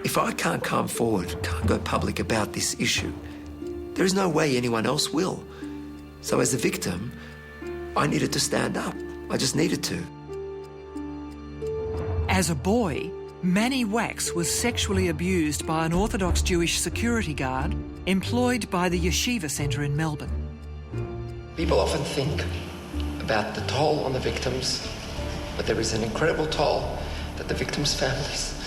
If I can't come forward, can't go public about this issue, there is no way anyone else will. So as a victim, I needed to stand up. I just needed to. As a boy, Manny Wax was sexually abused by an Orthodox Jewish security guard employed by the Yeshiva Centre in Melbourne. People often think about the toll on the victims, but there is an incredible toll that the victims' families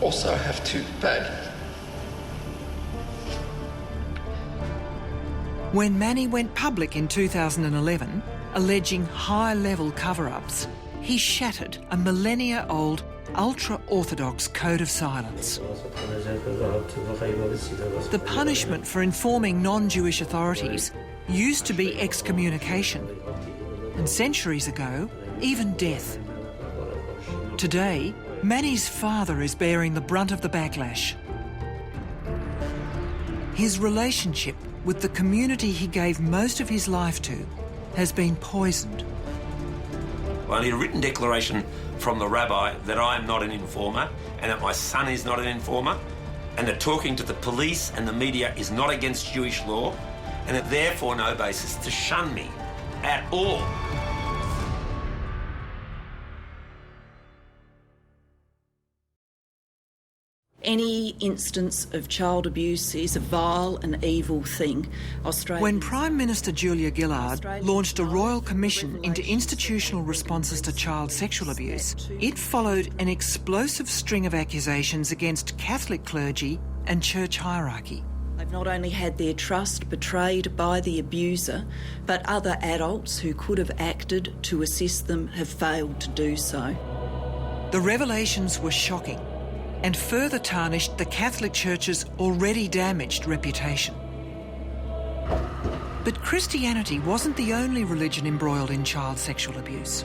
also have to pay. When Manny went public in 2011, alleging high-level cover-ups, he shattered a millennia-old, ultra-Orthodox code of silence. The punishment for informing non-Jewish authorities used to be excommunication, and centuries ago, even death. Today, Manny's father is bearing the brunt of the backlash. His relationship with the community he gave most of his life to has been poisoned. I need a written declaration from the rabbi that I am not an informer and that my son is not an informer and that talking to the police and the media is not against Jewish law and that therefore no basis to shun me at all. Any instance of child abuse is a vile and evil thing. When Prime Minister Julia Gillard launched a royal commission into institutional responses to child sexual abuse, it followed an explosive string of accusations against Catholic clergy and church hierarchy. They've not only had their trust betrayed by the abuser, but other adults who could have acted to assist them have failed to do so. The revelations were shocking and further tarnished the Catholic Church's already damaged reputation. But Christianity wasn't the only religion embroiled in child sexual abuse.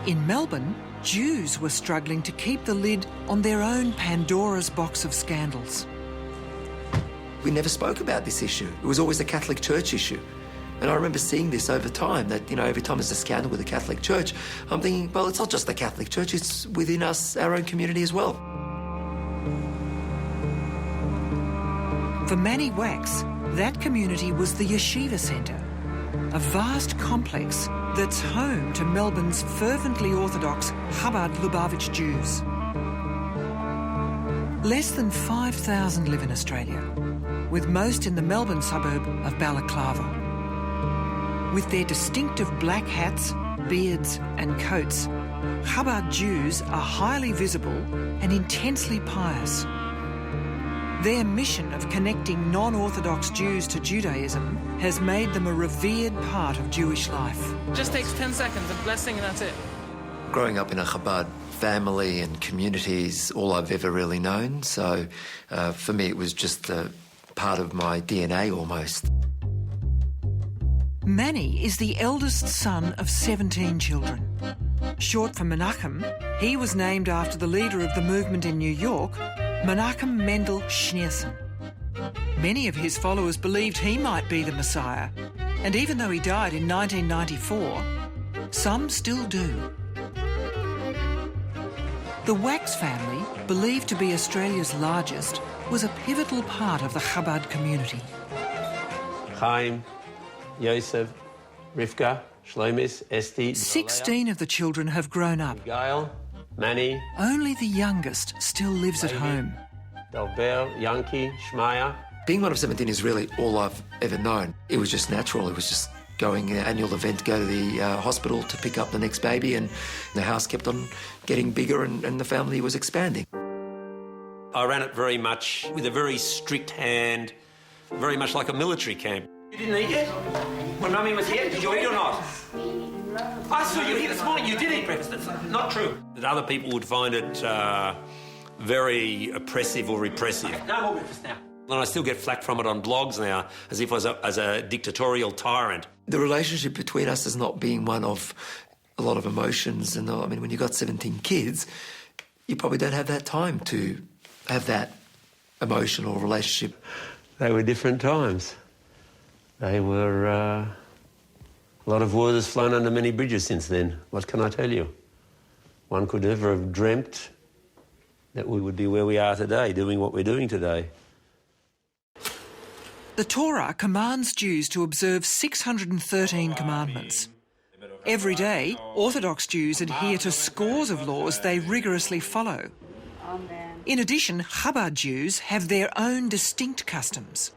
In Melbourne, Jews were struggling to keep the lid on their own Pandora's box of scandals. We never spoke about this issue. It was always a Catholic Church issue. And I remember seeing this over time, that, you know, every time there's a scandal with the Catholic Church, I'm thinking, well, it's not just the Catholic Church, it's within us, our own community as well. For Manny Wax, that community was the Yeshiva Centre, a vast complex that's home to Melbourne's fervently Orthodox Chabad Lubavitch Jews. Less than 5,000 live in Australia, with most in the Melbourne suburb of Balaclava. With their distinctive black hats, beards and coats, Chabad Jews are highly visible and intensely pious. Their mission of connecting non-Orthodox Jews to Judaism has made them a revered part of Jewish life. Just takes 10 seconds, a blessing and that's it. Growing up in a Chabad family and community is all I've ever really known, so for me it was just part of my DNA almost. Manny is the eldest son of 17 children. Short for Menachem, he was named after the leader of the movement in New York, Menachem Mendel Schneerson. Many of his followers believed he might be the Messiah, and even though he died in 1994, some still do. The Wax family, believed to be Australia's largest, was a pivotal part of the Chabad community. Chaim, Yosef, Rivka, Shlomis, Esti, 16 of the children have grown up. Gail, Manny. Only the youngest still lives at home. Dalber, Yankee, Shmaya. Being one of 17 is really all I've ever known. It was just natural. It was just going an annual event to go to the hospital to pick up the next baby, and the house kept on getting bigger and the family was expanding. I ran it very much with a very strict hand, very much like a military camp. You didn't eat yet? When Mummy was here, did you eat or not? I saw you here this morning. You did eat breakfast. That's not true. That other people would find it very oppressive or repressive. No more breakfast now. And I still get flack from it on blogs now, as if I was as a dictatorial tyrant. The relationship between us has not been one of a lot of emotions. And I mean, when you've got 17 kids, you probably don't have that time to have that emotional relationship. They were different times. They were... a lot of water's flown under many bridges since then. What can I tell you? one could ever have dreamt that we would be where we are today, doing what we're doing today. The Torah commands Jews to observe 613 commandments. Every day, Orthodox Jews adhere to scores of laws they rigorously follow. In addition, Chabad Jews have their own distinct customs.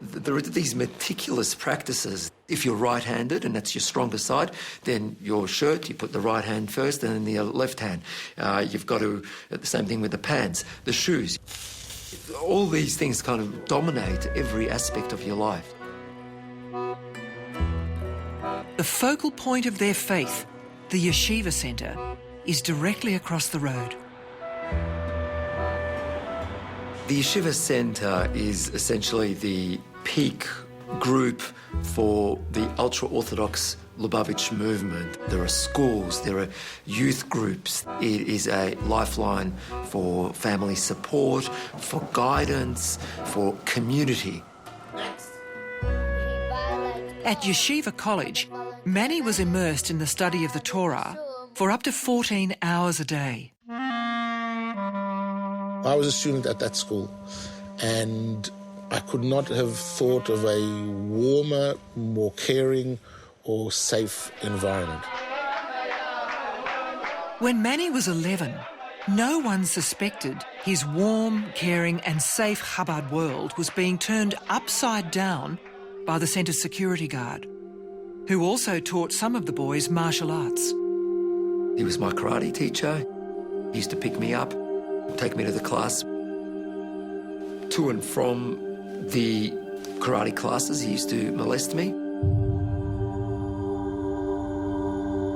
There are these meticulous practices. If you're right-handed and that's your stronger side, then your shirt, you put the right hand first and then the left hand. You've got to, the same thing with the pants, the shoes. All these things kind of dominate every aspect of your life. The focal point of their faith, the Yeshiva Centre, is directly across the road. The Yeshiva Centre is essentially the peak group for the ultra-Orthodox Lubavitch movement. There are schools, there are youth groups. It is a lifeline for family support, for guidance, for community. At Yeshiva College, Manny was immersed in the study of the Torah for up to 14 hours a day. I was a student at that school, and I could not have thought of a warmer, more caring or safe environment. When Manny was 11, no one suspected his warm, caring and safe Chabad world was being turned upside down by the centre's security guard, who also taught some of the boys martial arts. He was my karate teacher. He used to pick me up, take me to the class. To and from the karate classes, he used to molest me.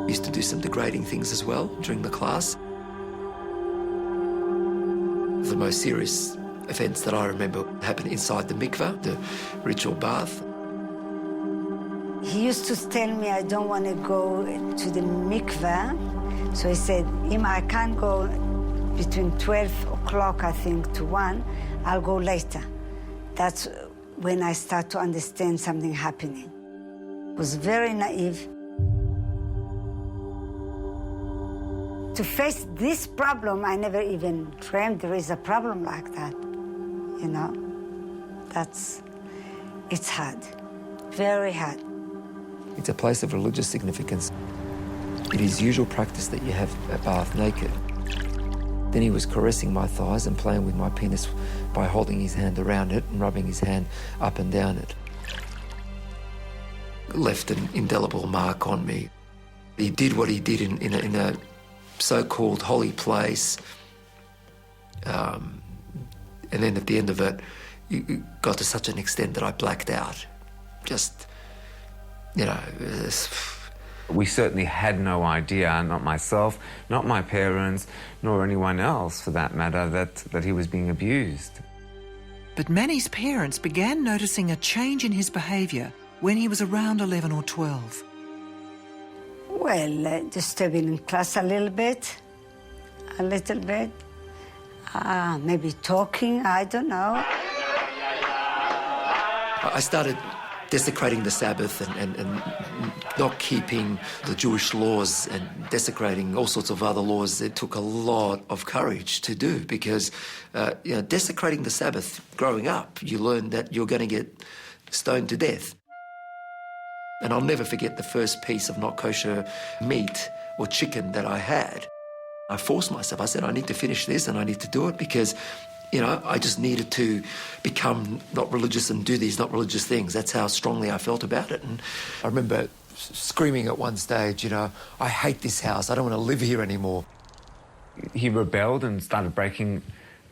He used to do some degrading things as well during the class. The most serious offence that I remember happened inside the mikveh, the ritual bath. He used to tell me I don't want to go to the mikveh. So he said, Ima, I can't go between 12 o'clock, I think, to 1. I'll go later. That's when I start to understand something happening. It was very naive. To face this problem, I never even dreamed there is a problem like that, you know? It's hard, very hard. It's a place of religious significance. It is usual practice that you have a bath naked. Then he was caressing my thighs and playing with my penis by holding his hand around it and rubbing his hand up and down it. Left an indelible mark on me. He did what he did in a so-called holy place. And then at the end of it, it got to such an extent that I blacked out. Just, you know... We certainly had no idea, not myself, not my parents, nor anyone else, for that matter, that he was being abused. But Manny's parents began noticing a change in his behaviour when he was around 11 or 12. Well, disturbing in class a little bit. Maybe talking, I don't know. I started desecrating the Sabbath and not keeping the Jewish laws and desecrating all sorts of other laws. It took a lot of courage to do because, desecrating the Sabbath, growing up, you learn that you're going to get stoned to death. And I'll never forget the first piece of not kosher meat or chicken that I had. I forced myself. I said, I need to finish this and I need to do it because, I just needed to become not religious and do these not religious things. That's how strongly I felt about it. And I remember screaming at one stage, I hate this house. I don't want to live here anymore. He rebelled and started breaking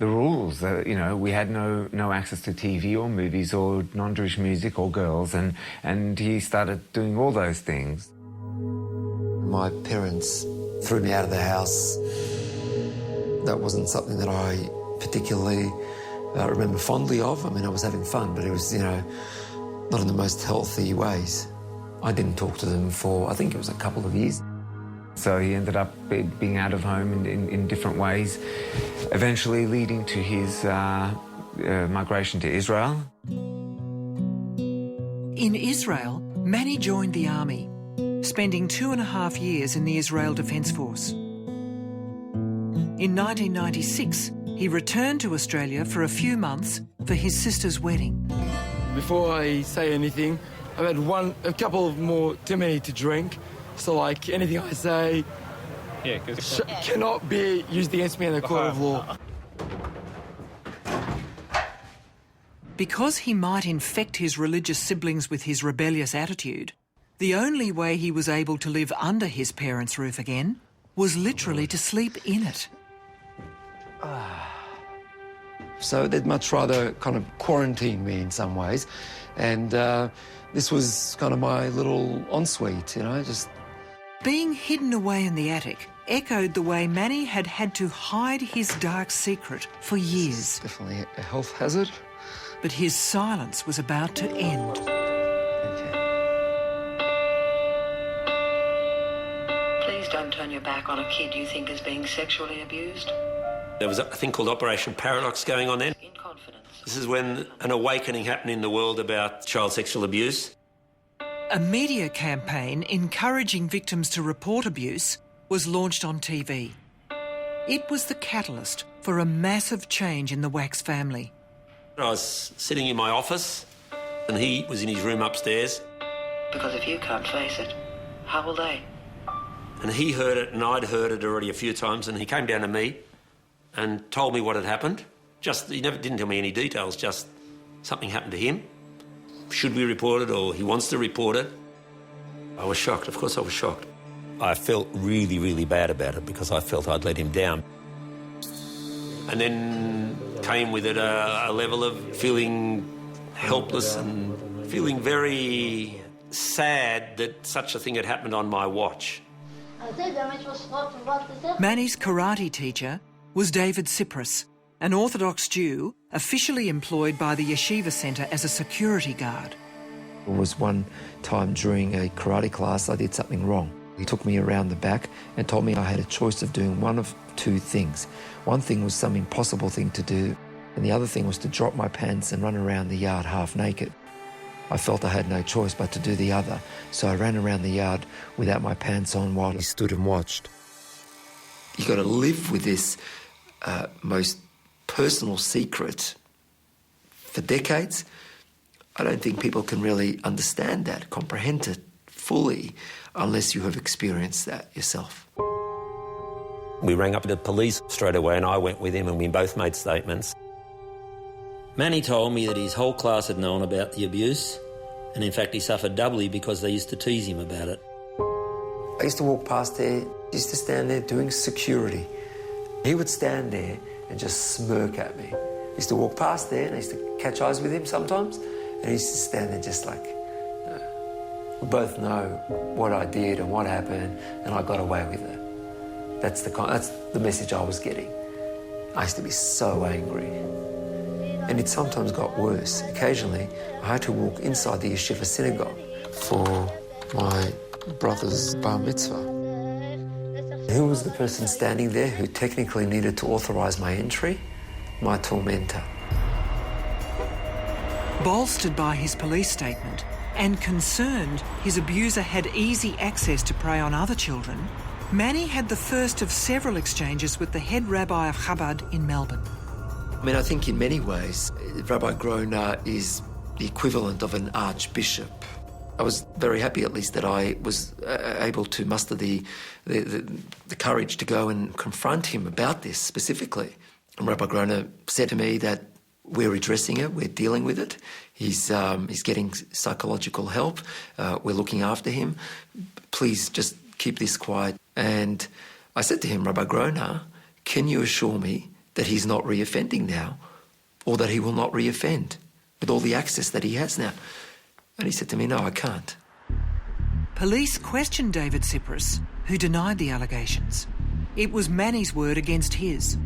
the rules. We had no access to TV or movies or non-Jewish music or girls, and he started doing all those things. My parents threw me out of the house. That wasn't something that I particularly remember fondly of. I mean, I was having fun, but it was, not in the most healthy ways. I didn't talk to them for, I think it was a couple of years. So he ended up being out of home in different ways, eventually leading to his migration to Israel. In Israel, Manny joined the army, spending 2.5 years in the Israel Defence Force. In 1996, he returned to Australia for a few months for his sister's wedding. Before I say anything, I've had a couple more too many to drink. So, like, anything I say cannot be used against me in a court of law. Because he might infect his religious siblings with his rebellious attitude, the only way he was able to live under his parents' roof again was literally to sleep in it. So they'd much rather kind of quarantine me in some ways. And this was kind of my little ensuite, you know, just... Being hidden away in the attic echoed the way Manny had had to hide his dark secret for years. Definitely a health hazard. But his silence was about to end. Please don't turn your back on a kid you think is being sexually abused. There was a thing called Operation Paradox going on then. In confidence. This is when an awakening happened in the world about child sexual abuse. A media campaign encouraging victims to report abuse was launched on TV. It was the catalyst for a massive change in the Wax family. I was sitting in my office and he was in his room upstairs. Because if you can't face it, how will they? And he heard it and I'd heard it already a few times, and he came down to me and told me what had happened. He didn't tell me any details, just something happened to him. Should we report it, or he wants to report it? I was shocked, of course I was shocked. I felt really, really bad about it because I felt I'd let him down. And then came with it a level of feeling helpless and feeling very sad that such a thing had happened on my watch. Manny's karate teacher was David Cyprus, an Orthodox Jew officially employed by the Yeshiva Centre as a security guard. There was one time during a karate class I did something wrong. He took me around the back and told me I had a choice of doing one of two things. One thing was some impossible thing to do, and the other thing was to drop my pants and run around the yard half naked. I felt I had no choice but to do the other, so I ran around the yard without my pants on while he stood and watched. You've got to live with this most personal secret for decades. I don't think people can really understand that, comprehend it fully, unless you have experienced that yourself. We rang up the police straight away and I went with him and we both made statements. Manny told me that his whole class had known about the abuse, and in fact he suffered doubly because they used to tease him about it. I used to walk past there, used to stand there doing security. He would stand there and just smirk at me. I used to walk past there and I used to catch eyes with him sometimes, and he used to stand there just like, we both know what I did and what happened, and I got away with it. That's the message I was getting. I used to be so angry. And it sometimes got worse. Occasionally, I had to walk inside the yeshiva synagogue for my brother's bar mitzvah. Who was the person standing there who technically needed to authorise my entry? My tormentor. Bolstered by his police statement and concerned his abuser had easy access to prey on other children, Manny had the first of several exchanges with the head rabbi of Chabad in Melbourne. I mean, I think in many ways, Rabbi Groner is the equivalent of an archbishop. I was very happy, at least, that I was able to muster the courage to go and confront him about this specifically. And Rabbi Groner said to me that we're addressing it, we're dealing with it. He's getting psychological help. We're looking after him. Please just keep this quiet. And I said to him, Rabbi Groner, can you assure me that he's not reoffending now, or that he will not reoffend with all the access that he has now? And he said to me, no, I can't. Police questioned David Cyprus, who denied the allegations. It was Manny's word against his.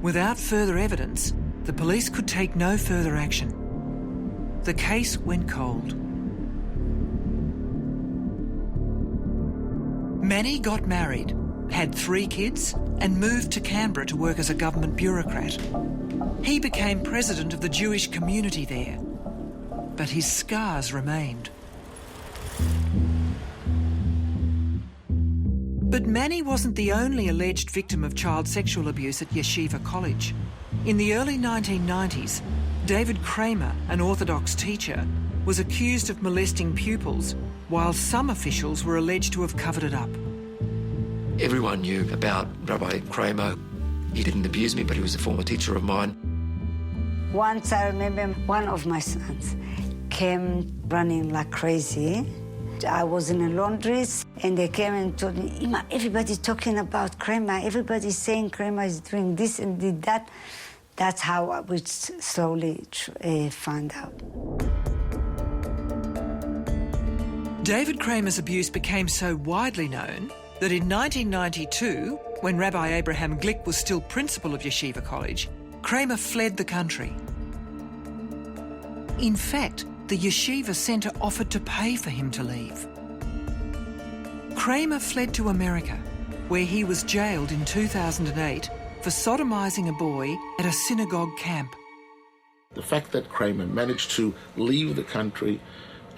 Without further evidence, the police could take no further action. The case went cold. Manny got married, had 3 kids, and moved to Canberra to work as a government bureaucrat. He became president of the Jewish community there, but his scars remained. But But Manny wasn't the only alleged victim of child sexual abuse at Yeshiva College. In the early 1990s, David Kramer, an Orthodox teacher, was accused of molesting pupils, while some officials were alleged to have covered it up. Everyone knew about Rabbi Kramer. He didn't abuse me, but he was a former teacher of mine. Once I remember one of my sons came running like crazy. I was in a laundry and they came and told me, Ima, everybody's talking about Kramer. Everybody's saying Kramer is doing this and did that. That's how we slowly found out. David Kramer's abuse became so widely known that in 1992, when Rabbi Abraham Glick was still principal of Yeshiva College, Kramer fled the country. In fact, the Yeshiva Centre offered to pay for him to leave. Kramer fled to America, where he was jailed in 2008 for sodomising a boy at a synagogue camp. The fact that Kramer managed to leave the country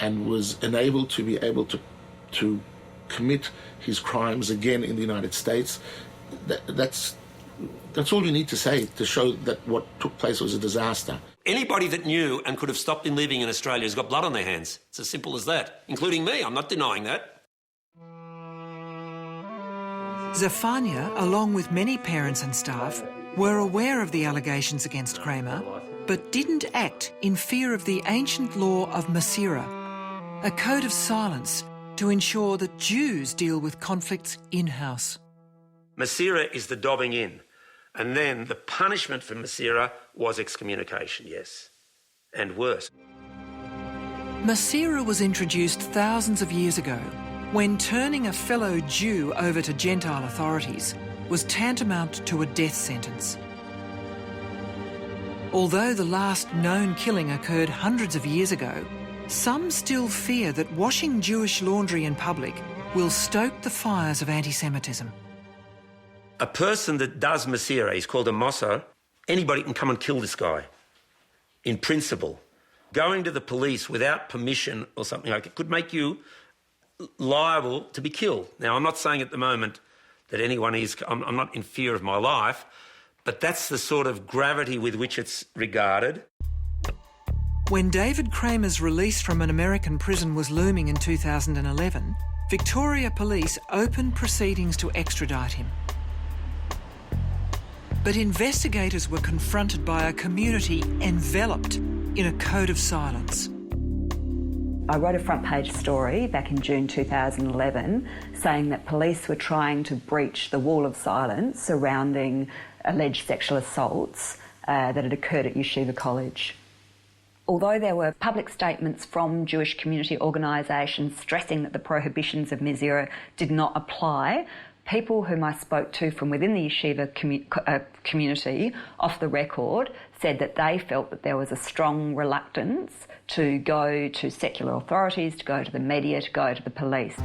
and was able to commit his crimes again in the United States, that's all you need to say to show that what took place was a disaster. Anybody that knew and could have stopped him living in Australia has got blood on their hands. It's as simple as that, including me. I'm not denying that. Zephania, along with many parents and staff, were aware of the allegations against Kramer, but didn't act in fear of the ancient law of Masira, a code of silence to ensure that Jews deal with conflicts in-house. Masira is the dobbing in. And then the punishment for Masira was excommunication, yes, and worse. Masira was introduced thousands of years ago when turning a fellow Jew over to Gentile authorities was tantamount to a death sentence. Although the last known killing occurred hundreds of years ago, some still fear that washing Jewish laundry in public will stoke the fires of anti-Semitism. A person that does Masira, he's called a Mossad, anybody can come and kill this guy, in principle. Going to the police without permission or something like it could make you liable to be killed. Now, I'm not saying at the moment that anyone is, I'm not in fear of my life, but that's the sort of gravity with which it's regarded. When David Kramer's release from an American prison was looming in 2011, Victoria Police opened proceedings to extradite him. But investigators were confronted by a community enveloped in a code of silence. I wrote a front page story back in June 2011 saying that police were trying to breach the wall of silence surrounding alleged sexual assaults that had occurred at Yeshiva College. Although there were public statements from Jewish community organisations stressing that the prohibitions of Masira did not apply, people whom I spoke to from within the yeshiva community, off the record, said that they felt that there was a strong reluctance to go to secular authorities, to go to the media, to go to the police.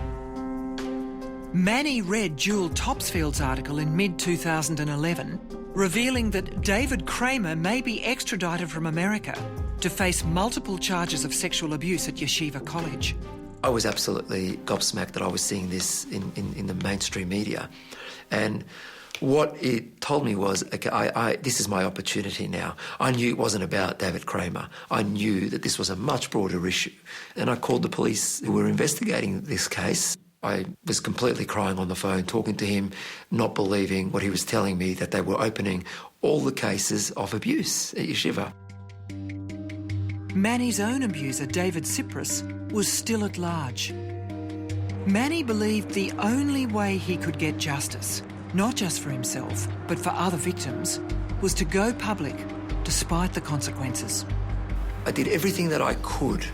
Manny read Jewel Topsfield's article in mid-2011, revealing that David Kramer may be extradited from America to face multiple charges of sexual abuse at Yeshiva College. I was absolutely gobsmacked that I was seeing this in the mainstream media. And what it told me was, okay, this is my opportunity now. I knew it wasn't about David Kramer. I knew that this was a much broader issue. And I called the police who were investigating this case. I was completely crying on the phone, talking to him, not believing what he was telling me, that they were opening all the cases of abuse at Yeshiva. Manny's own abuser, David Cyprus, was still at large. Manny believed the only way he could get justice, not just for himself, but for other victims, was to go public, despite the consequences. I did everything that I could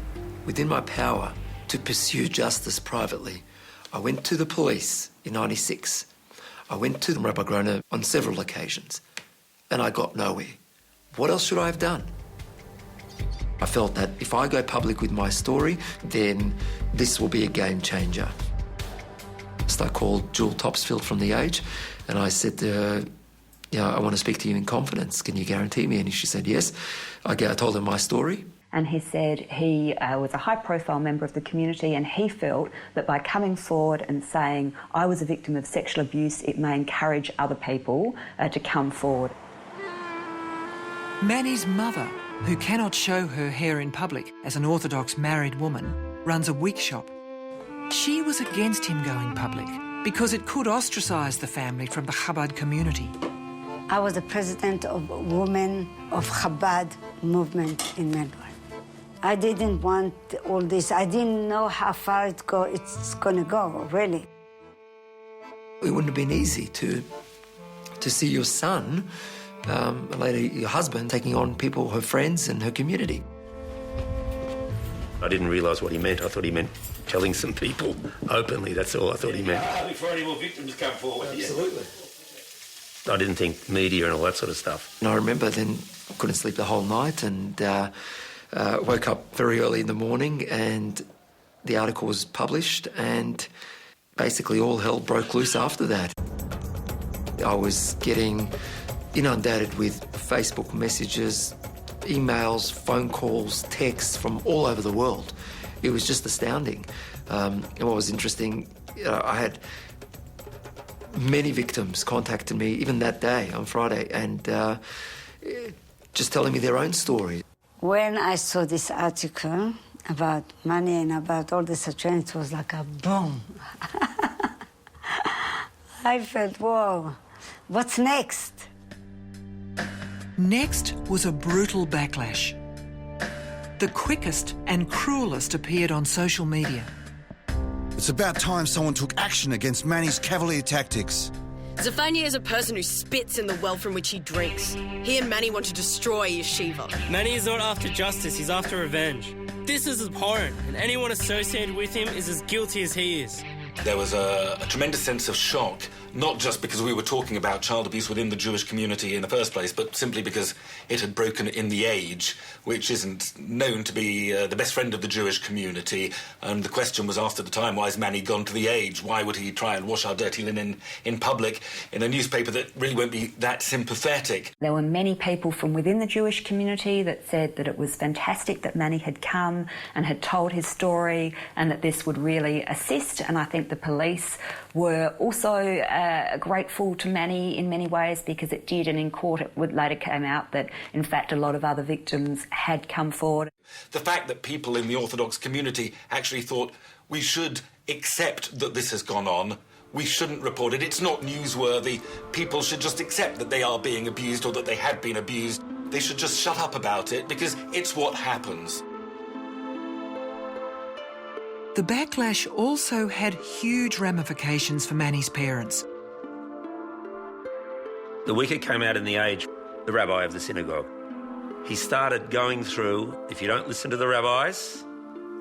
within my power to pursue justice privately. I went to the police in '96. I went to Rabbi Groner on several occasions, and I got nowhere. What else should I have done? I felt that if I go public with my story, then this will be a game changer. So I called Jewel Topsfield from The Age, and I said to her, I want to speak to you in confidence. Can you guarantee me? And she said yes. I told her my story. And he said he was a high-profile member of the community, and he felt that by coming forward and saying, I was a victim of sexual abuse, it may encourage other people to come forward. Manny's mother, who cannot show her hair in public as an Orthodox married woman, runs a wig shop. She was against him going public because it could ostracise the family from the Chabad community. I was the president of Women of Chabad movement in Melbourne. I didn't want all this. I didn't know how far it's going to go, really. It wouldn't have been easy to see your son, and later your husband, taking on people, her friends and her community. I didn't realise what he meant. I thought he meant telling some people openly. That's all I thought he meant. Before any more victims come forward. Absolutely. I didn't think media and all that sort of stuff. And I remember then I couldn't sleep the whole night and woke up very early in the morning and the article was published and basically all hell broke loose after that. I was getting inundated with Facebook messages, emails, phone calls, texts from all over the world. It was just astounding. And what was interesting, I had many victims contacted me even that day on Friday and just telling me their own story. When I saw this article about money and about all the situation, it was like a boom. I felt, whoa, what's next? Next was a brutal backlash. The quickest and cruelest appeared on social media. It's about time someone took action against Manny's cavalier tactics. Zephania is a person who spits in the well from which he drinks. He and Manny want to destroy Yeshiva. Manny is not after justice, he's after revenge. This is abhorrent, and anyone associated with him is as guilty as he is. There was a tremendous sense of shock, not just because we were talking about child abuse within the Jewish community in the first place, but simply because it had broken in The Age, which isn't known to be the best friend of the Jewish community. And the question was asked at the time, why has Manny gone to The Age? Why would he try and wash our dirty linen in public in a newspaper that really won't be that sympathetic? There were many people from within the Jewish community that said that it was fantastic that Manny had come and had told his story and that this would really assist. And I think the police were also grateful to Manny in many ways because it did, and in court it later came out that in fact a lot of other victims had come forward. The fact that people in the Orthodox community actually thought we should accept that this has gone on, we shouldn't report it, it's not newsworthy, people should just accept that they are being abused or that they have been abused, they should just shut up about it because it's what happens. The backlash also had huge ramifications for Manny's parents. The week it came out in The Age, the rabbi of the synagogue, he started going through, if you don't listen to the rabbis,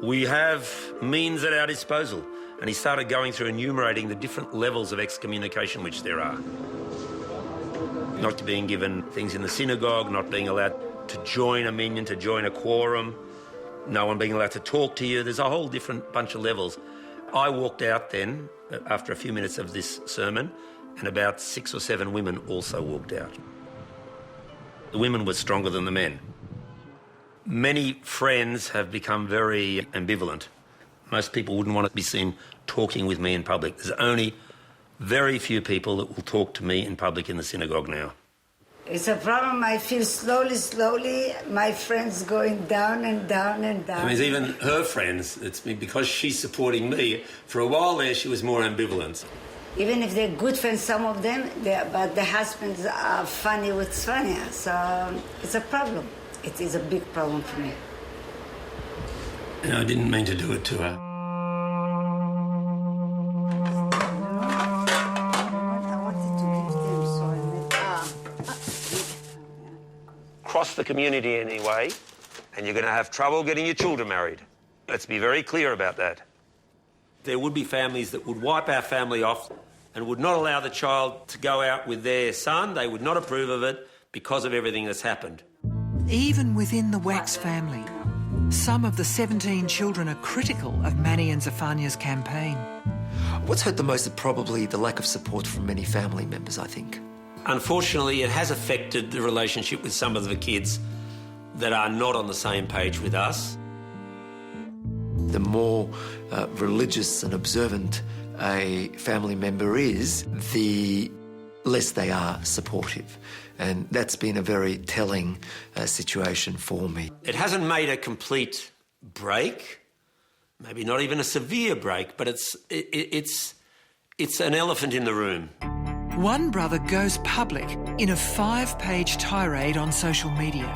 we have means at our disposal. And he started going through enumerating the different levels of excommunication which there are. Not being given things in the synagogue, not being allowed to join a minyan, to join a quorum, no one being allowed to talk to you. There's a whole different bunch of levels. I walked out then, after a few minutes of this sermon, and about 6 or 7 women also walked out. The women were stronger than the men. Many friends have become very ambivalent. Most people wouldn't want to be seen talking with me in public. There's only very few people that will talk to me in public in the synagogue now. It's a problem. I feel slowly, my friends going down and down and down. I mean, even her friends, it's because she's supporting me. For a while there, she was more ambivalent. Even if they're good friends, some of them, but the husbands are funny with Svania, so it's a problem. It is a big problem for me. And I didn't mean to do it to her. Cross the community anyway, and you're going to have trouble getting your children married. Let's be very clear about that. There would be families that would wipe our family off and would not allow the child to go out with their son. They would not approve of it because of everything that's happened. Even within the Wax family, some of the 17 children are critical of Manny and Zephania's campaign. What's hurt the most is probably the lack of support from many family members, I think. Unfortunately, it has affected the relationship with some of the kids that are not on the same page with us. The more religious and observant a family member is, the less they are supportive. And that's been a very telling situation for me. It hasn't made a complete break, maybe not even a severe break, but it's an elephant in the room. One brother goes public in a 5-page tirade on social media.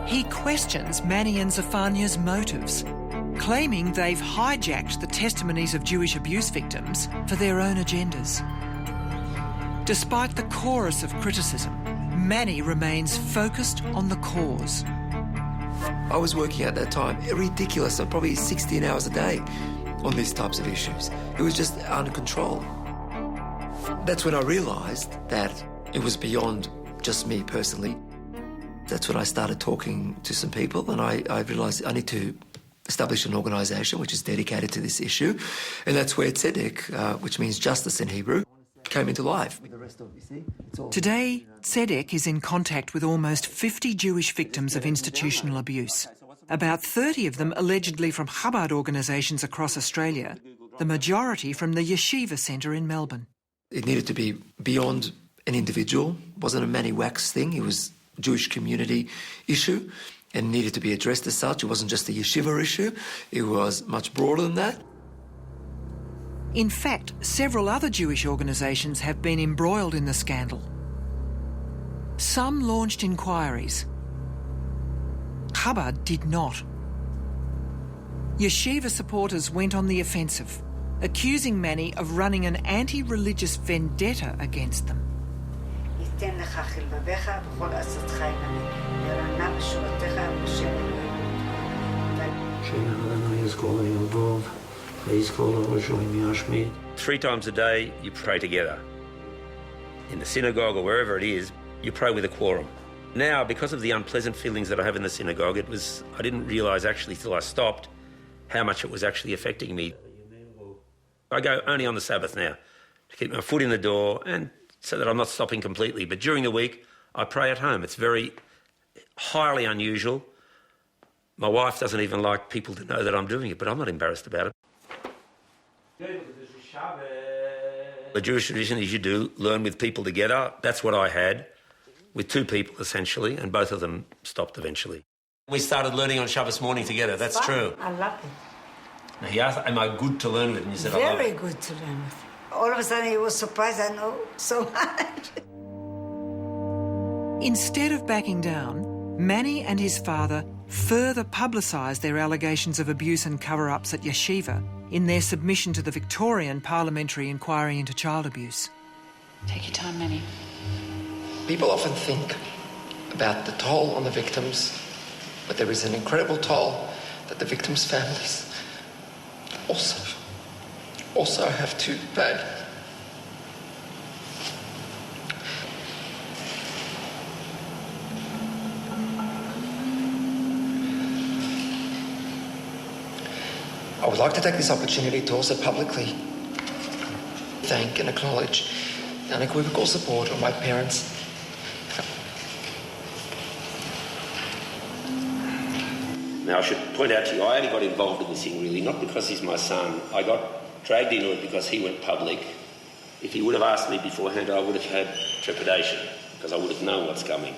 He questions Manny and Zephania's motives, claiming they've hijacked the testimonies of Jewish abuse victims for their own agendas. Despite the chorus of criticism, Manny remains focused on the cause. I was working at that time ridiculous, probably 16 hours a day on these types of issues. It was just under control. That's when I realised that it was beyond just me personally. That's when I started talking to some people, and I realised I need to establish an organisation which is dedicated to this issue, and that's where Tzedek, which means justice in Hebrew, came into life. Today, Tzedek is in contact with almost 50 Jewish victims of institutional abuse. About 30 of them allegedly from Chabad organisations across Australia, the majority from the Yeshiva Centre in Melbourne. It needed to be beyond an individual. It wasn't a Manny Wax thing. It was a Jewish community issue and needed to be addressed as such. It wasn't just a yeshiva issue. It was much broader than that. In fact, several other Jewish organisations have been embroiled in the scandal. Some launched inquiries. Chabad did not. Yeshiva supporters went on the offensive, accusing Manny of running an anti-religious vendetta against them. Please call over, join me, Ashmi. 3 times a day, you pray together. In the synagogue or wherever it is, you pray with a quorum. Now, because of the unpleasant feelings that I have in the synagogue, I didn't realise actually till I stopped how much it was actually affecting me. I go only on the Sabbath now to keep my foot in the door and so that I'm not stopping completely. But during the week, I pray at home. It's very highly unusual. My wife doesn't even like people to know that I'm doing it, but I'm not embarrassed about it. The Jewish tradition is you do learn with people together. That's what I had with 2 people, essentially, and both of them stopped eventually. We started learning on Shabbos morning together, that's true. I love it. Now, he asked, am I good to learn with? And you said, I love it. Very good to learn with. All of a sudden he was surprised I know so much. Instead of backing down, Manny and his father further publicised their allegations of abuse and cover-ups at Yeshiva in their submission to the Victorian Parliamentary Inquiry into Child Abuse. Take your time, Manny. People often think about the toll on the victims, but there is an incredible toll that the victims' families also have to pay. I would like to take this opportunity to also publicly thank and acknowledge the unequivocal support of my parents. Now, I should point out to you, I only got involved in this thing really, not because he's my son. I got dragged into it because he went public. If he would have asked me beforehand, I would have had trepidation because I would have known what's coming.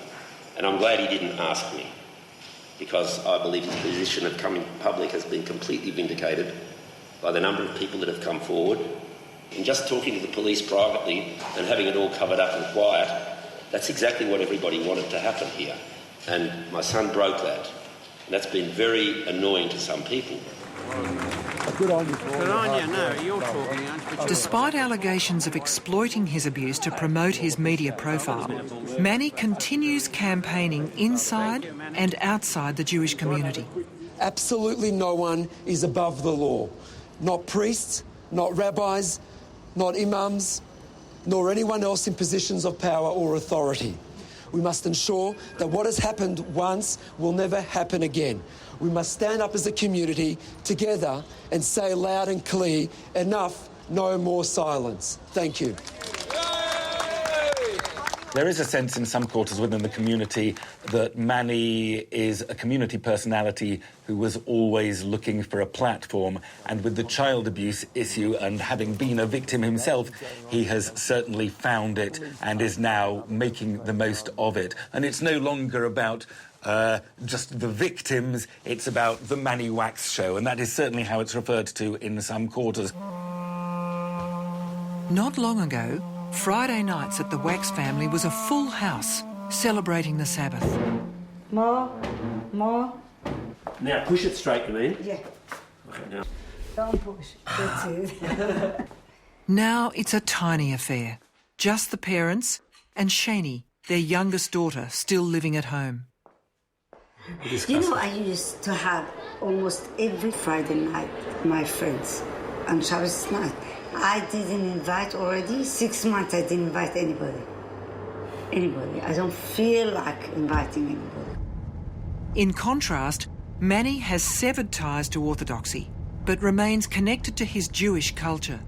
And I'm glad he didn't ask me, because I believe his position of coming public has been completely vindicated by the number of people that have come forward. And just talking to the police privately and having it all covered up and quiet, that's exactly what everybody wanted to happen here. And my son broke that. And that's been very annoying to some people. Good on you, Paul. Good on you. No, you're talking. Despite allegations of exploiting his abuse to promote his media profile, Manny continues campaigning inside and outside the Jewish community. Absolutely no one is above the law. Not priests, not rabbis, not imams, nor anyone else in positions of power or authority. We must ensure that what has happened once will never happen again. We must stand up as a community together and say loud and clear, enough, no more silence. Thank you. There is a sense in some quarters within the community that Manny is a community personality who was always looking for a platform, and with the child abuse issue and having been a victim himself, he has certainly found it and is now making the most of it. And it's no longer about just the victims, it's about the Manny Wax show, and that is certainly how it's referred to in some quarters. Not long ago, Friday nights at the Wax family was a full house celebrating the Sabbath. More. Now push it straight, you mean? Yeah. Okay, now. Don't push. That's it. Now it's a tiny affair. Just the parents and Shani, their youngest daughter, still living at home. You know, I used to have almost every Friday night my friends on Shabbos night. I didn't invite already. 6 months I didn't invite anybody. I don't feel like inviting anybody. In contrast, Manny has severed ties to Orthodoxy, but remains connected to his Jewish culture.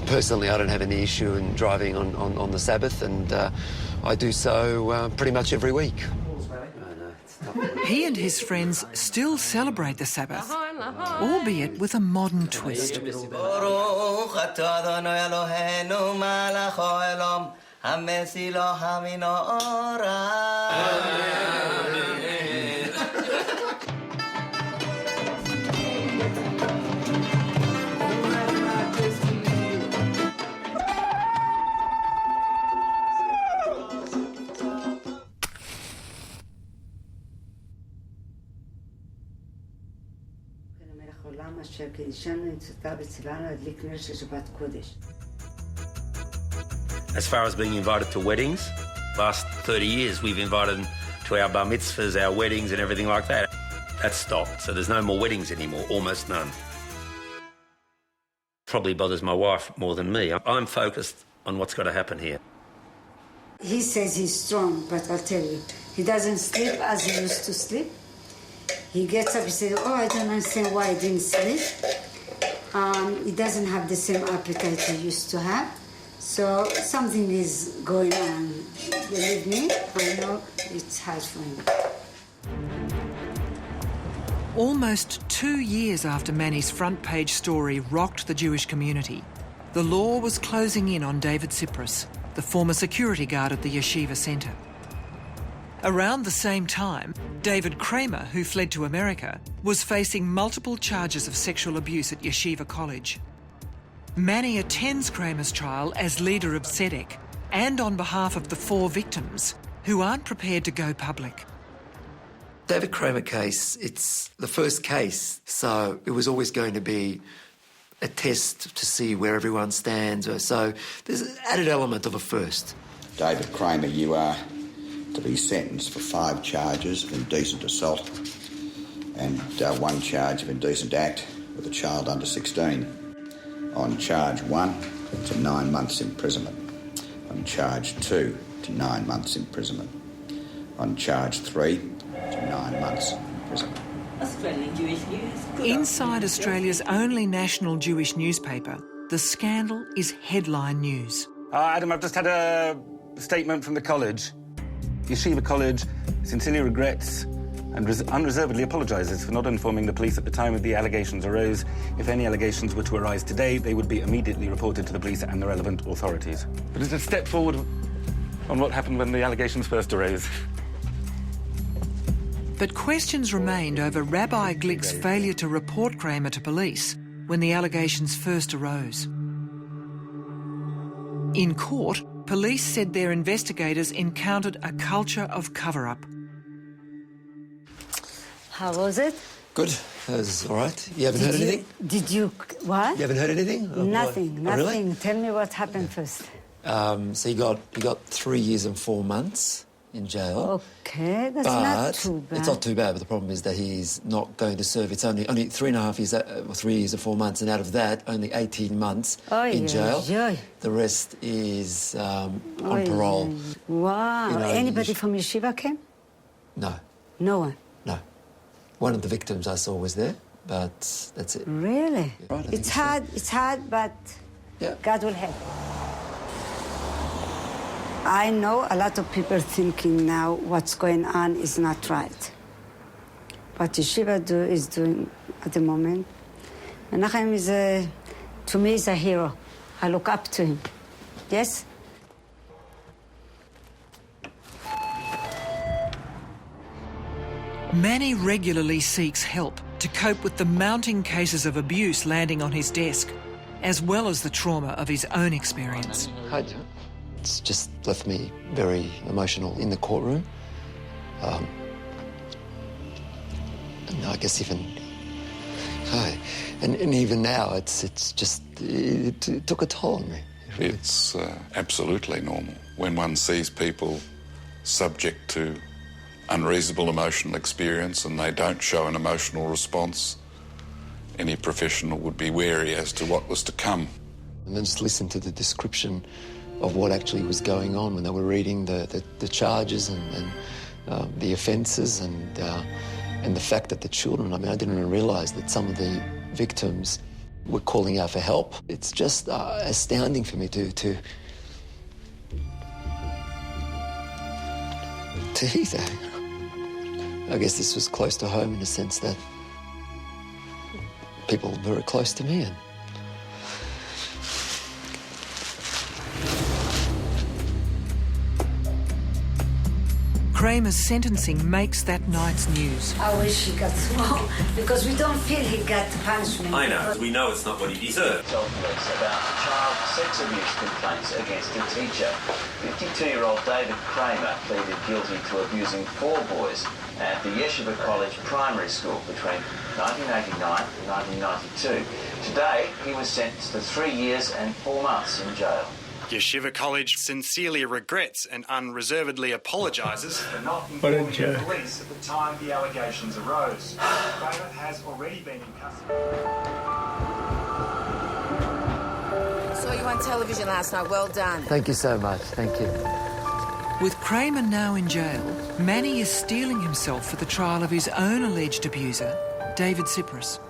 Personally, I don't have any issue in driving on the Sabbath, and I do so pretty much every week. He and his friends still celebrate the Sabbath, albeit with a modern twist. As far as being invited to weddings, last 30 years we've invited them to our bar mitzvahs, our weddings and everything like that. That's stopped, so there's no more weddings anymore, almost none. Probably bothers my wife more than me. I'm focused on what's got to happen here. He says he's strong, but I'll tell you, he doesn't sleep as he used to sleep. He gets up, he says, oh, I don't understand why I didn't sleep. He doesn't have the same appetite he used to have. So something is going on. Believe me, I know it's hard for him. Almost 2 years after Manny's front page story rocked the Jewish community, the law was closing in on David Cyprus, the former security guard at the Yeshiva Centre. Around the same time, David Kramer, who fled to America, was facing multiple charges of sexual abuse at Yeshiva College. Manny attends Kramer's trial as leader of Tzedek and on behalf of the 4 victims who aren't prepared to go public. David Kramer case, it's the first case, so it was always going to be a test to see where everyone stands. So there's an added element of a first. David Kramer, you are to be sentenced for 5 charges of indecent assault and 1 charge of indecent act with a child under 16. On charge 1, to 9 months imprisonment. On charge 2, to 9 months imprisonment. On charge 3, to 9 months imprisonment. Australian Jewish News. Inside Australia's only national Jewish newspaper, the scandal is headline news. Adam, I've just had a statement from the college. Yeshiva College sincerely regrets and unreservedly apologises for not informing the police at the time of the allegations arose. If any allegations were to arise today, they would be immediately reported to the police and the relevant authorities. But it's a step forward on what happened when the allegations first arose. But questions remained over Rabbi Glick's failure to report Kramer to police when the allegations first arose. In court, police said their investigators encountered a culture of cover-up. How was it? Good. That was all right. You haven't heard anything? Did you... What? You haven't heard anything? Nothing, Oh, nothing. really? Tell me what happened first. So he got 3 years and 4 months in jail. Okay, that's not too bad. It's not too bad, but the problem is that he's not going to serve. It's only 3.5 years, or 3 years and 4 months, and out of that, only 18 months in jail. The rest is on parole. Wow. You know, Anybody from Yeshiva came? No. No one? No. One of the victims I saw was there, but that's it. Really? Yeah, right, it's hard, but God will help. I know a lot of people thinking now what's going on is not right. What Yeshiva is doing at the moment. Menachem is, to me, is a hero. I look up to him. Yes? Manny regularly seeks help to cope with the mounting cases of abuse landing on his desk, as well as the trauma of his own experience. It's just left me very emotional in the courtroom. And I guess even... And even now, it took a toll on me. It's absolutely normal. When one sees people subject to unreasonable emotional experience and they don't show an emotional response, any professional would be wary as to what was to come. And then just listen to the description of what actually was going on when they were reading the charges and the offences and the fact that the children, I mean, I didn't even realise that some of the victims were calling out for help. It's just astounding for me to hear that. I guess this was close to home in the sense that people very close to me. And Kramer's sentencing makes that night's news. I wish he got small, because we don't feel he got punishment. I know. We know it's not what he deserved. Told police about child sex abuse complaints against a teacher. 52-year-old David Kramer pleaded guilty to abusing 4 boys at the Yeshiva College Primary School between 1989 and 1992. Today, he was sentenced to 3 years and 4 months in jail. Yeshiva College sincerely regrets and unreservedly apologises for not What a informing the joke. police at the time the allegations arose. Kramer has already been in custody. Saw you on television last night. Well done. thank you so much. Thank you. With Kramer now in jail, Manny is steeling himself for the trial of his own alleged abuser, David Cyprus.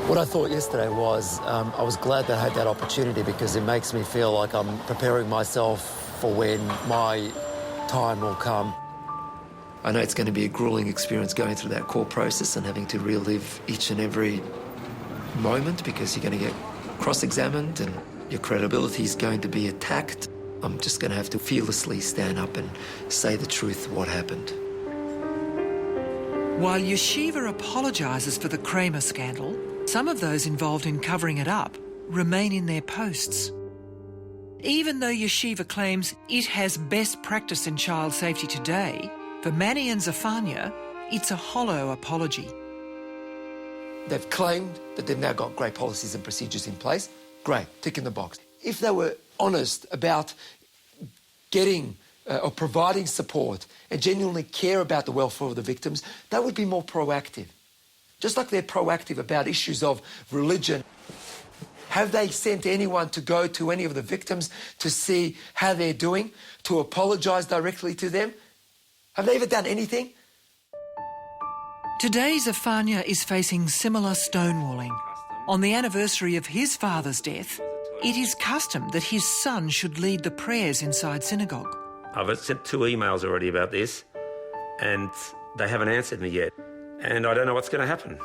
What I thought yesterday was I was glad that I had that opportunity because it makes me feel like I'm preparing myself for when my time will come. I know it's going to be a gruelling experience going through that court process and having to relive each and every moment because you're going to get cross-examined and your credibility is going to be attacked. I'm just going to have to fearlessly stand up and say the truth of what happened. While Yeshiva apologises for the Kramer scandal, some of those involved in covering it up remain in their posts. Even though Yeshiva claims it has best practice in child safety today, for Manny and Zafania, it's a hollow apology. They've claimed that they've now got great policies and procedures in place. Great, tick in the box. If they were honest about getting or providing support and genuinely care about the welfare of the victims, they would be more proactive. Just like they're proactive about issues of religion. Have they sent anyone to go to any of the victims to see how they're doing, to apologise directly to them? Have they ever done anything? Today, Zafania is facing similar stonewalling. On the anniversary of his father's death, it is custom that his son should lead the prayers inside synagogue. I've sent 2 emails already about this, and they haven't answered me yet. And I don't know what's going to happen.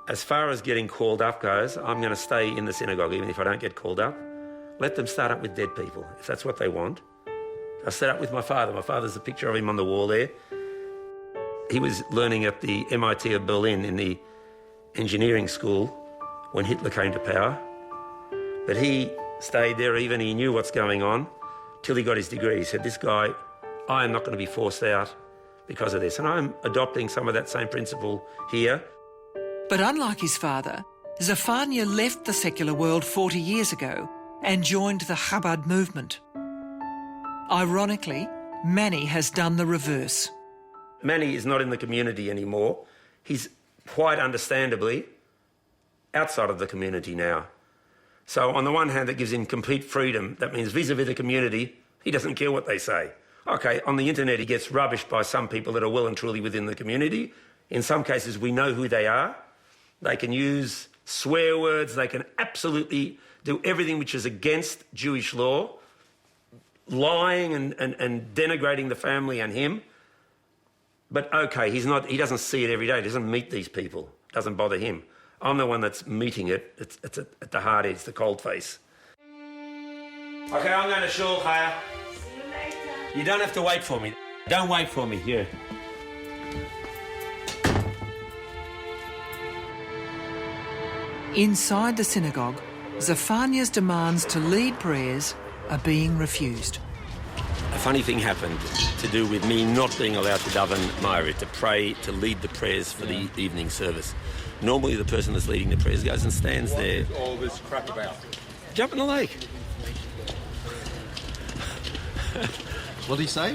As far as getting called up goes, I'm going to stay in the synagogue even if I don't get called up. Let them start up with dead people, if that's what they want. I set up with my father. My father's a picture of him on the wall there. He was learning at the MIT of Berlin in the engineering school when Hitler came to power. But he stayed there even, he knew what's going on, till he got his degree. He said, this guy, I am not going to be forced out because of this. And I'm adopting some of that same principle here. But unlike his father, Zafania left the secular world 40 years ago and joined the Chabad movement. Ironically, Manny has done the reverse. Manny is not in the community anymore. He's quite understandably outside of the community now. So on the one hand, that gives him complete freedom. That means vis-a-vis the community, he doesn't care what they say. OK, on the internet, he gets rubbished by some people that are well and truly within the community. In some cases, we know who they are. They can use swear words. They can absolutely do everything which is against Jewish law. lying and denigrating the family and him. But OK, he doesn't see it every day. He doesn't meet these people. It doesn't bother him. I'm the one that's meeting it. It's at the hard edge, the cold face. OK, I'm going to shul, Chaya. See you later. You don't have to wait for me. Don't wait for me, here. Inside the synagogue, Zephaniah's demands to lead prayers are being refused. A funny thing happened to do with me not being allowed to daven Ma'ariv, to pray, to lead the prayers for the evening service. Normally the person that's leading the prayers goes and stands there. What's all this crap about? Jump in the lake. What did he say?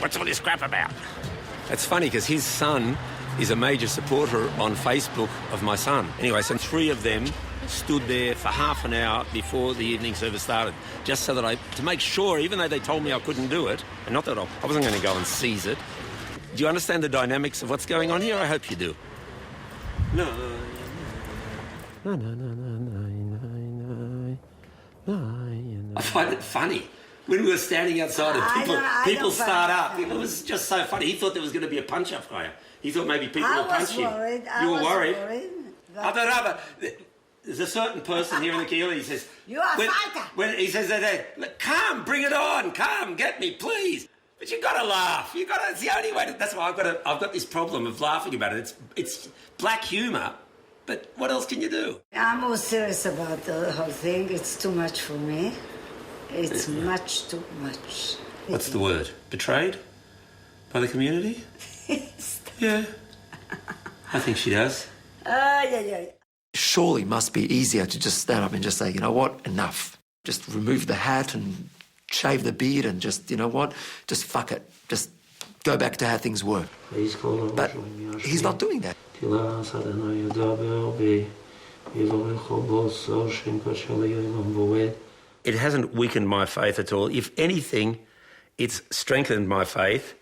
What's all this crap about? It's funny because his son is a major supporter on Facebook of my son. Anyway, so 3 of them stood there for half an hour before the evening service started, just so that to make sure, even though they told me I couldn't do it, and not that I wasn't going to go and seize it. Do you understand the dynamics of what's going on here? I hope you do. No. I find it funny. When we were standing outside and people start up, it was just so funny. He thought there was going to be a punch-up fire. He thought maybe people would punch him. You were worried? There's a certain person here in the Kehillah, he says... You are fighter! When he says that, come, bring it on, come, get me, please. But you've got to laugh. It's the only way. That's why I've got this problem of laughing about it. It's black humour, but what else can you do? I'm more serious about the whole thing. It's too much for me. It's much too much. What's the word? Betrayed? By the community? Yeah. I think she does. Yeah. Surely must be easier to just stand up and just say, you know what, enough. Just remove the hat and shave the beard and just, you know what, just fuck it. Just go back to how things were. But he's not doing that. It hasn't weakened my faith at all. If anything, it's strengthened my faith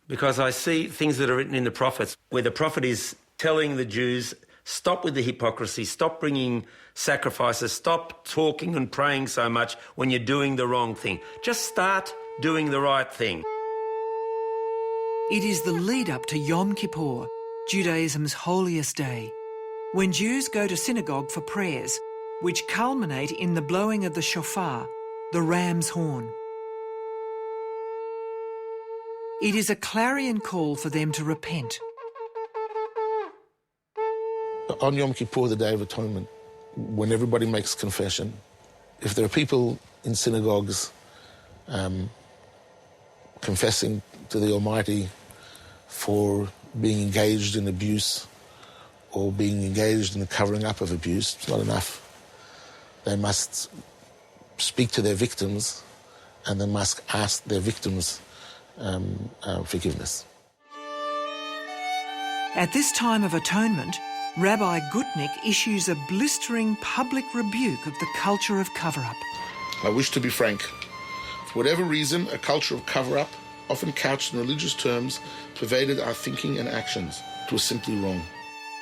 because I see things that are written in the prophets where the prophet is telling the Jews, stop with the hypocrisy, stop bringing sacrifices, stop talking and praying so much when you're doing the wrong thing. Just start doing the right thing. It is the lead-up to Yom Kippur, Judaism's holiest day, when Jews go to synagogue for prayers, which culminate in the blowing of the shofar, the ram's horn. It is a clarion call for them to repent. On Yom Kippur, the Day of Atonement, when everybody makes confession, if there are people in synagogues confessing to the Almighty for being engaged in abuse or being engaged in the covering up of abuse, it's not enough. They must speak to their victims and they must ask their victims forgiveness. At this time of atonement, Rabbi Gutnick issues a blistering public rebuke of the culture of cover-up. I wish to be frank. For whatever reason, a culture of cover-up, often couched in religious terms, pervaded our thinking and actions. It was simply wrong.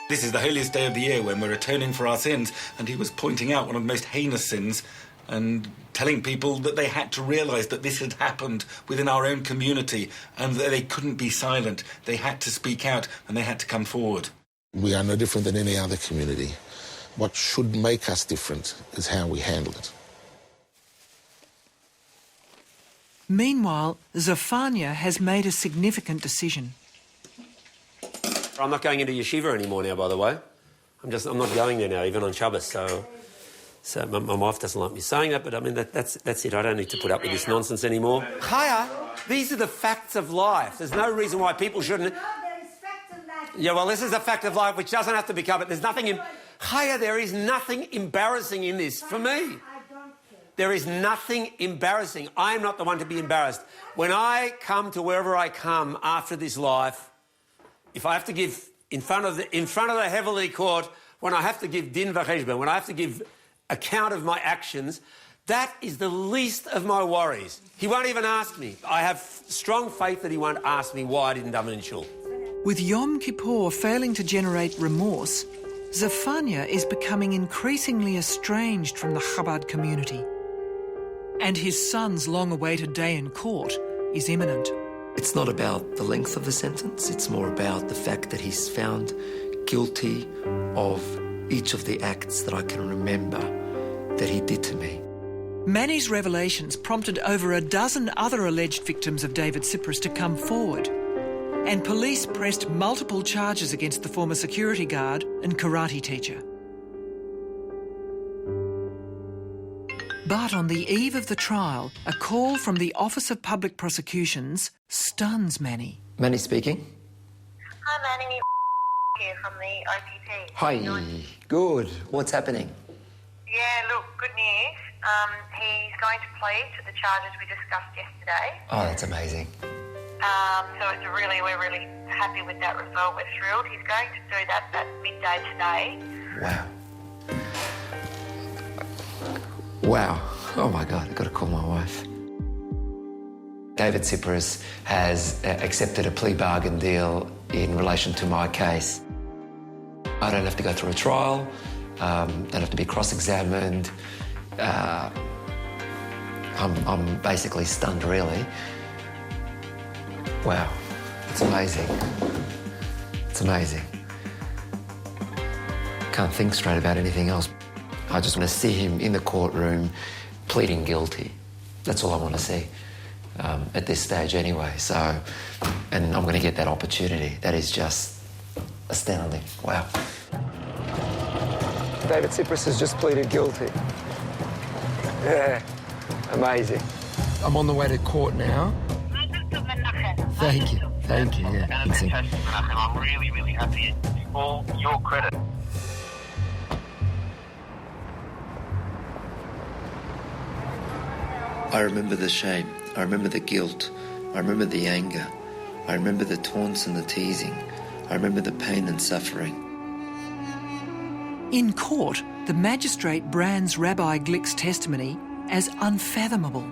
This is the holiest day of the year when we're atoning for our sins, and he was pointing out one of the most heinous sins and telling people that they had to realise that this had happened within our own community and that they couldn't be silent. They had to speak out and they had to come forward. We are no different than any other community. What should make us different is how we handle it. Meanwhile, Zephaniah has made a significant decision. I'm not going into yeshiva anymore now, by the way. I'm not going there now, even on Shabbos. So my wife doesn't like me saying that, but I mean, that's it. I don't need to put up with this nonsense anymore. Chaya, these are the facts of life. There's no reason why people shouldn't... Yeah, well, this is a fact of life which doesn't have to be covered. There's nothing... Chaya, there is nothing embarrassing in this for me. There is nothing embarrassing. I am not the one to be embarrassed. When I come to wherever I come after this life, if I have to give in front of the heavenly court, when I have to give din v'cheshbon, when I have to give account of my actions, that is the least of my worries. He won't even ask me. I have strong faith that he won't ask me why I didn't daven in shul. With Yom Kippur failing to generate remorse, Zephaniah is becoming increasingly estranged from the Chabad community. and his son's long-awaited day in court is imminent. It's not about the length of the sentence, it's more about the fact that he's found guilty of each of the acts that I can remember that he did to me. Manny's revelations prompted over a dozen other alleged victims of David Cyprus to come forward, and police pressed multiple charges against the former security guard and karate teacher. But on the eve of the trial, a call from the Office of Public Prosecutions stuns Manny. Manny speaking. Hi, Manny. Here from the OPP. Hi. Good. What's happening? Yeah, look, good news. He's going to plead to the charges we discussed yesterday. Oh, that's amazing. We're really happy with that result. We're thrilled. He's going to do that at midday today. Wow. Wow. Oh, my God, I've got to call my wife. David Cyprus has accepted a plea bargain deal in relation to my case. I don't have to go through a trial. Don't have to be cross-examined. I'm basically stunned, really. Wow, it's amazing. It's amazing. Can't think straight about anything else. I just want to see him in the courtroom pleading guilty. That's all I want to see at this stage anyway. So, and I'm going to get that opportunity. That is just astounding. Wow. David Cyprus has just pleaded guilty. Yeah, amazing. I'm on the way to court now. Thank you, yeah. Fantastic, Menachem. I'm really, really happy. It's all your credit. I remember the shame. I remember the guilt. I remember the anger. I remember the taunts and the teasing. I remember the pain and suffering. In court, the magistrate brands Rabbi Glick's testimony as unfathomable,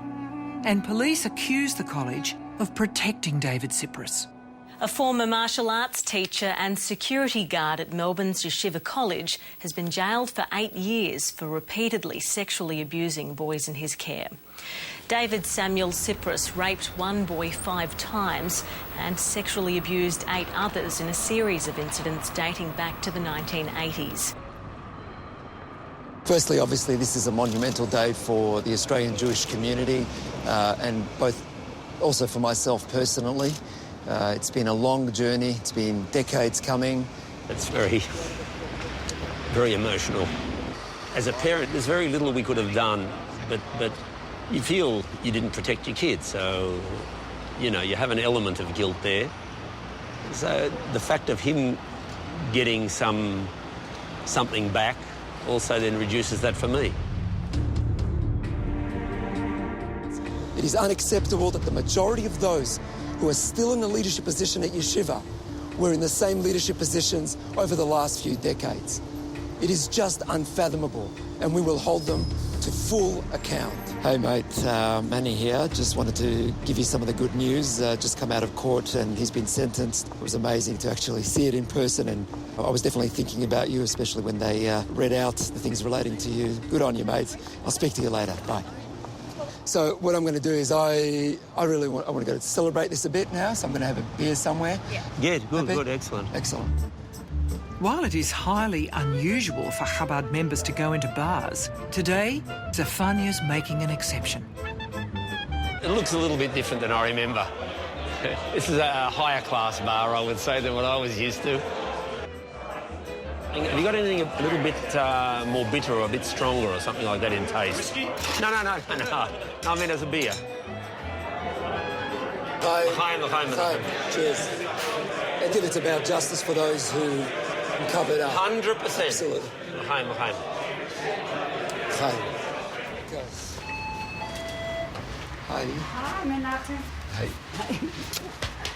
and police accuse the college of protecting David Cyprus. A former martial arts teacher and security guard at Melbourne's Yeshiva College has been jailed for 8 years for repeatedly sexually abusing boys in his care. David Samuel Cyprus raped one boy 5 times and sexually abused 8 others in a series of incidents dating back to the 1980s. Firstly, obviously, this is a monumental day for the Australian Jewish community and also for myself personally. It's been a long journey. It's been decades coming. It's very, very emotional. As a parent, there's very little we could have done, but you feel you didn't protect your kids, so, you know, you have an element of guilt there. So the fact of him getting something back also then reduces that for me. It is unacceptable that the majority of those who are still in a leadership position at Yeshiva were in the same leadership positions over the last few decades. It is just unfathomable, and we will hold them to full account. Hey mate, Manny here. Just wanted to give you some of the good news. Just come out of court and he's been sentenced. It was amazing to actually see it in person, and I was definitely thinking about you, especially when they read out the things relating to you. Good on you, mate. I'll speak to you later. Bye. So what I'm going to do is I want to go to celebrate this a bit now, so I'm going to have a beer somewhere. Yeah, good, excellent. Excellent. While it is highly unusual for Chabad members to go into bars, today, Zephaniah's making an exception. It looks a little bit different than I remember. This is a higher class bar, I would say, than what I was used to. Have you got anything a little bit more bitter or a bit stronger or something like that in taste? No, I mean as a beer. Hi. Cheers. I think it's about justice for those who covered up. 100%. Absolutely. L'chaim. Hi. Heidi. Hi, Menachem. Hey.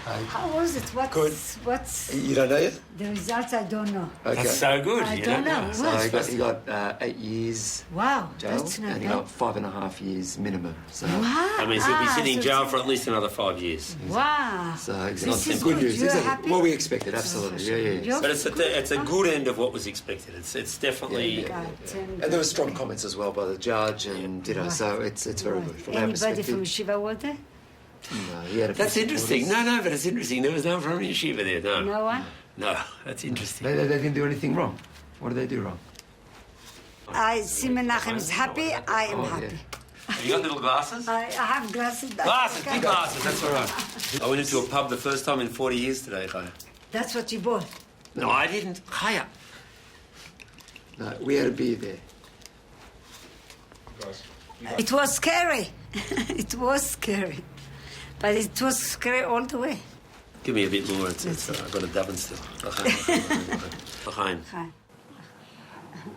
How was it? What's You don't know yet? the results? I don't know. Okay. That's so good. I you don't know. So he got 8 years Wow, jail, that's not and he bad. got 5.5 years minimum. So, Wow. That means he'll be sitting in so jail it's- for at least another 5 years. Wow. so it's This is good news. You're isn't it? happy? What we expected, absolutely. Yeah. You're But it's a good end of what was expected. It's definitely... And there were strong comments as well by the judge, and so it's very good from our Anybody perspective. from Shiva was there? No, he had a few That's interesting. supporters. No, but it's interesting. There was no one from Yeshiva there, no. No one? No, that's interesting. They didn't do anything wrong. What did they do wrong? I see Menachem is happy. I am happy. You got little glasses? I have glasses. Glasses, big glasses, that's all right. I went into a pub the first time in 40 years today, Chaya. That's what you bought. No, I didn't. Chaya. No, we had a beer there. It was scary. It was scary. But it was scary all the way. Give me a bit more. It's I've got a dubbin still. Behind.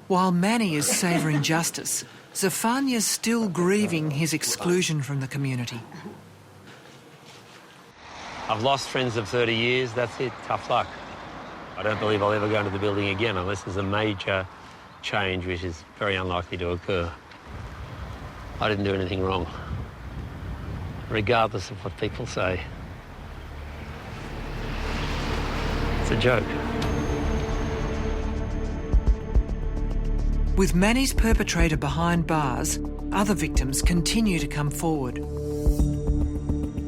While Manny is savouring justice, Zephania's still grieving his exclusion from the community. I've lost friends of 30 years, that's it, tough luck. I don't believe I'll ever go into the building again unless there's a major change, which is very unlikely to occur. I didn't do anything wrong, regardless of what people say. It's a joke. With Manny's perpetrator behind bars, other victims continue to come forward.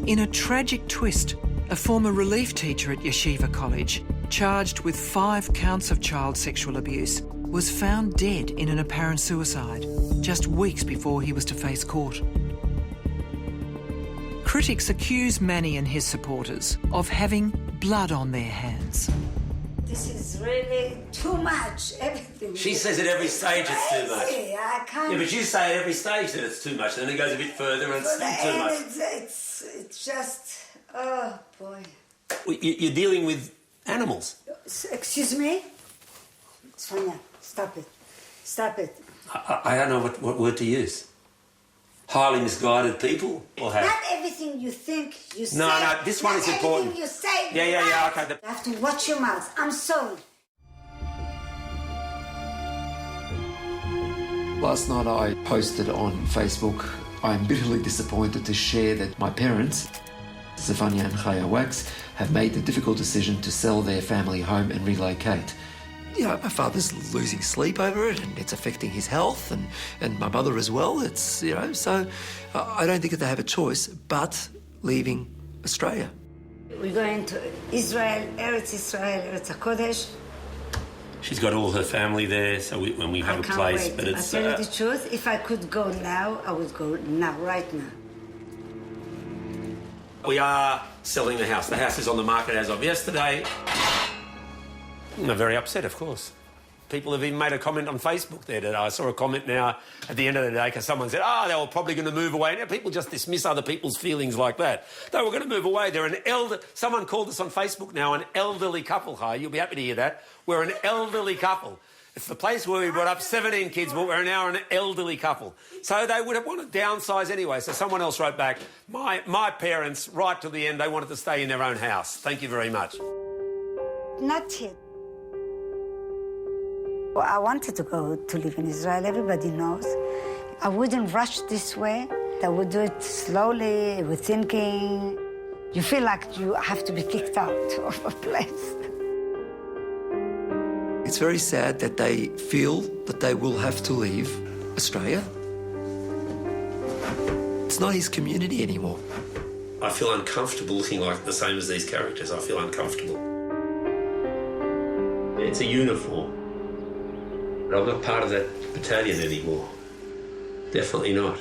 In a tragic twist, a former relief teacher at Yeshiva College, charged with 5 counts of child sexual abuse, was found dead in an apparent suicide just weeks before he was to face court. Critics accuse Manny and his supporters of having blood on their hands. This is really too much, everything. She says at every stage it's too much. I can't. Yeah, but you say at every stage that it's too much, and then it goes a bit further and it's still too much. It's just, oh boy. You're dealing with animals. Excuse me? Sonia, stop it. Stop it. I don't know what word to use. Highly misguided people or how? Not everything you think, you say. No, this one is important. Everything you say. Yeah, okay. You have to watch your mouth. I'm sorry. Last night I posted on Facebook, I am bitterly disappointed to share that my parents, Zephania and Chaya Wax, have made the difficult decision to sell their family home and relocate. You know, my father's losing sleep over it and it's affecting his health and my mother as well. It's, you know, so I don't think that they have a choice but leaving Australia. We're going to Israel, Eretz HaKodesh. She's got all her family there, so when we have a place, wait. but it's... I'll tell you the truth, if I could go now, I would go now, right now. We are selling the house. The house is on the market as of yesterday. I'm very upset, of course. People have even made a comment on Facebook there today. I saw a comment now at the end of the day because someone said, they were probably going to move away. Now, people just dismiss other people's feelings like that. They were going to move away. They're someone called us on Facebook now an elderly couple. Hi, you'll be happy to hear that. We're an elderly couple. It's the place where we brought up 17 kids, but we're now an elderly couple. So they would have wanted to downsize anyway. So someone else wrote back, my parents, right to the end, they wanted to stay in their own house. Thank you very much. Not yet. Well, I wanted to go to live in Israel. Everybody knows. I wouldn't rush this way. I would do it slowly, with thinking. You feel like you have to be kicked out of a place. It's very sad that they feel that they will have to leave Australia. It's not his community anymore. I feel uncomfortable looking like the same as these characters. I feel uncomfortable. It's a uniform. But I'm not part of that battalion anymore. Definitely not.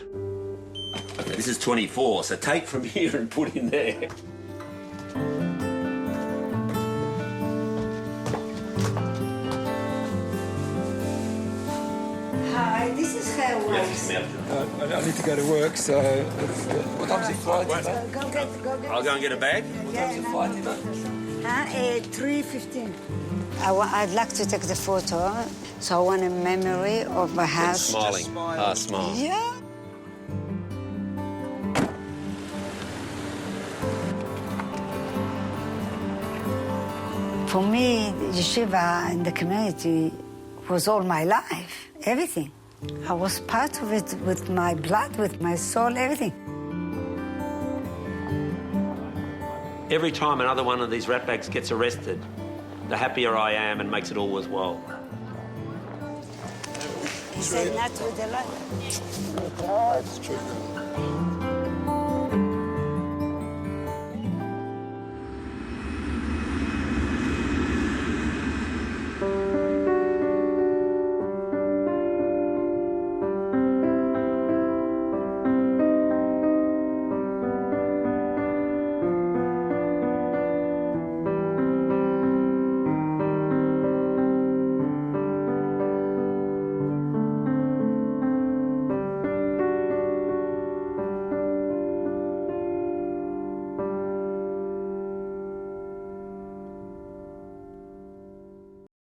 Okay, this is 24, so take from here and put in there. Hi, this is her wife. I need to go to work, so what time's your flight? I'll go and get a bag. What time's your flight today? 3:15. I'd like to take the photo, so I want a memory of my house. Smiling. Smile. Yeah. For me, yeshiva and the community was all my life, everything. I was part of it with my blood, with my soul, everything. Every time another one of these ratbags gets arrested, the happier I am and makes it all worthwhile. He said not with the light. It's true.